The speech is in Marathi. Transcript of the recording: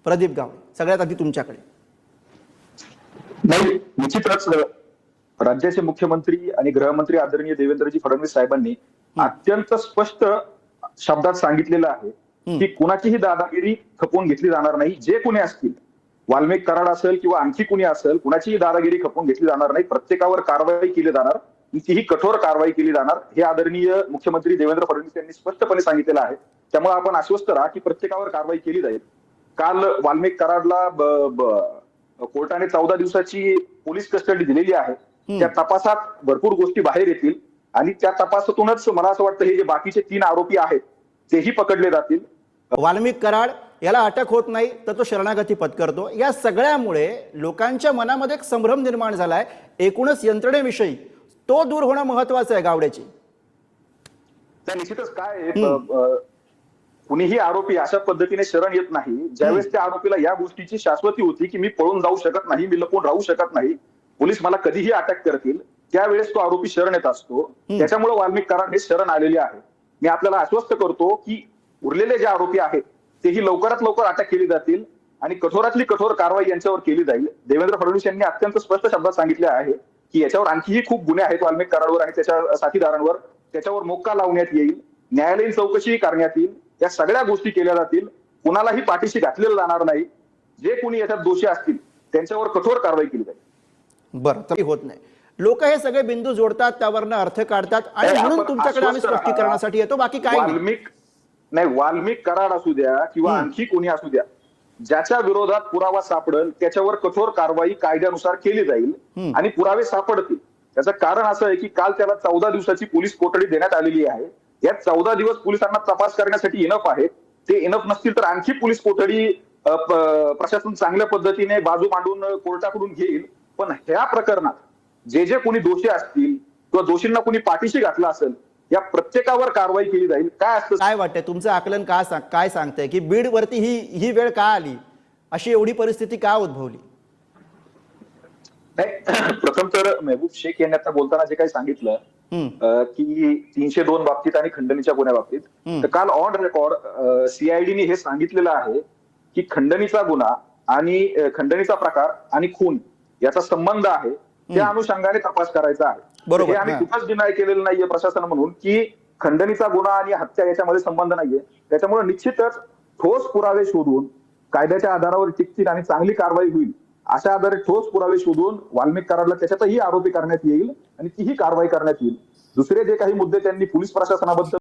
प्रदीप गावडे, सगळ्यात आधी तुमच्याकडे. नाही, निश्चितच राज्याचे मुख्यमंत्री आणि गृहमंत्री आदरणीय देवेंद्रजी फडणवीस साहेबांनी अत्यंत स्पष्ट शब्दात सांगितलेलं आहे की कुणाचीही दादागिरी खपवून घेतली जाणार नाही. जे कुणी असतील, वाल्मिक कराड असेल किंवा आणखी कुणी असेल, कुणाचीही दादागिरी खपवून घेतली जाणार नाही. प्रत्येकावर कारवाई केली जाणार, तीही कठोर कारवाई केली जाणार, हे आदरणीय मुख्यमंत्री देवेंद्र फडणवीस यांनी स्पष्टपणे सांगितलेलं आहे. त्यामुळे आपण आश्वस्त राहा की प्रत्येकावर कारवाई केली जाईल. काल वाल्मिक कराडला कोर्टाने 14 दिवसाची पोलीस कस्टडी दिलेली आहे. त्या तपासात भरपूर गोष्टी बाहेर येतील आणि त्या तपासातूनच मला असं वाटतं हे जे बाकीचे 3 आरोपी आहेत तेही पकडले जातील. वाल्मिक कराड याला अटक होत नाही तर तो शरणागती पत्करतो. या सगळ्यामुळे लोकांच्या मनामध्ये एक संभ्रम निर्माण झालाय. एकूणच यंत्रणेविषयी तो दूर होणं महत्वाचं आहे गावड्याची. त्या निश्चितच काय कुणीही आरोपी अशा पद्धतीने शरण येत नाही. ज्यावेळेस त्या आरोपीला या गोष्टीची शाश्वती होती की मी पळून जाऊ शकत नाही, मी लपून राहू शकत नाही, पोलीस मला कधीही अटक करतील, त्यावेळेस तो आरोपी शरण येत असतो. त्याच्यामुळे वाल्मिक कराड हे शरण आलेले आहे. मी आपल्याला आश्वस्त करतो की उरलेले जे आरोपी आहेत तेही लवकरात लवकर अटक केली जातील आणि कठोरातली कठोर कारवाई यांच्यावर केली जाईल. देवेंद्र फडणवीस यांनी अत्यंत स्पष्ट शब्दात सांगितले आहे की याच्यावर आणखीही खूप गुन्हे आहेत वाल्मिक कराडवर आणि त्याच्या साथीदारांवर. त्याच्यावर मोक्का लावण्यात येईल, न्यायालयीन चौकशी करण्यात येईल, या सगळ्या गोष्टी केल्या जातील. कुणालाही पाठीशी घातलेलं जाणार नाही. जे कोणी याच्यात दोषी असतील त्यांच्यावर कठोर कारवाई केली जाईल. बरं, तरी होत नाही. लोक हे सगळे बिंदू जोडतात, त्यावरनं अर्थ काढतात आणि म्हणून तुमच्याकडे आम्ही स्पष्टीकरणासाठी येतो. बाकी काय वाल्मिक कराड असू द्या किंवा आणखी कोणी असू द्या, ज्याच्या विरोधात पुरावा सापडेल त्याच्यावर कठोर कारवाई कायद्यानुसार केली जाईल आणि पुरावे सापडतील. त्याचं कारण असं आहे की काल त्याला 14 दिवसाची पोलीस कोठडी देण्यात आलेली आहे. या 14 दिवस पोलिसांना तपास करण्यासाठी इनफ आहे. ते इनफ नसतील तर आणखी पोलीस कोठडी प्रशासन चांगल्या पद्धतीने बाजू मांडून कोर्टाकडून घेईल. पण ह्या प्रकरणात जे कोणी दोषी असतील किंवा दोषींना कोणी पाठीशी घातलं असेल या प्रत्येकावर कारवाई केली जाईल. काय असतं, काय वाटतंय तुमचं आकलन काय सांगतंय की बीड वरती ही वेळ का आली, अशी एवढी परिस्थिती का उद्भवली? नाही, प्रथम तर मेहबूब शेख यांनी आता बोलताना जे काही सांगितलं की 302 बाबतीत आणि खंडणीच्या गुन्ह्या बाबतीत, तर काल ऑन रेकॉर्ड सीआयडीने हे सांगितलेलं आहे की खंडणीचा गुन्हा आणि खंडणीचा प्रकार आणि खून याचा संबंध आहे, त्या अनुषंगाने तपास करायचा आहे. हे आम्ही कुठंच डिनाय केलेलं नाहीये प्रशासन म्हणून की खंडणीचा गुन्हा आणि हत्या याच्यामध्ये संबंध नाहीये. त्याच्यामुळे निश्चितच ठोस पुरावे शोधून कायद्याच्या आधारावर टिकतील आणि चांगली कारवाई होईल. अशा आधारे ठोस पुरावे शोधून वाल्मिक कराडला त्याच्यातही आरोपी करण्यात येईल आणि तीही कारवाई करण्यात येईल. दुसरे जे काही मुद्दे त्यांनी पोलीस प्रशासनाबद्दल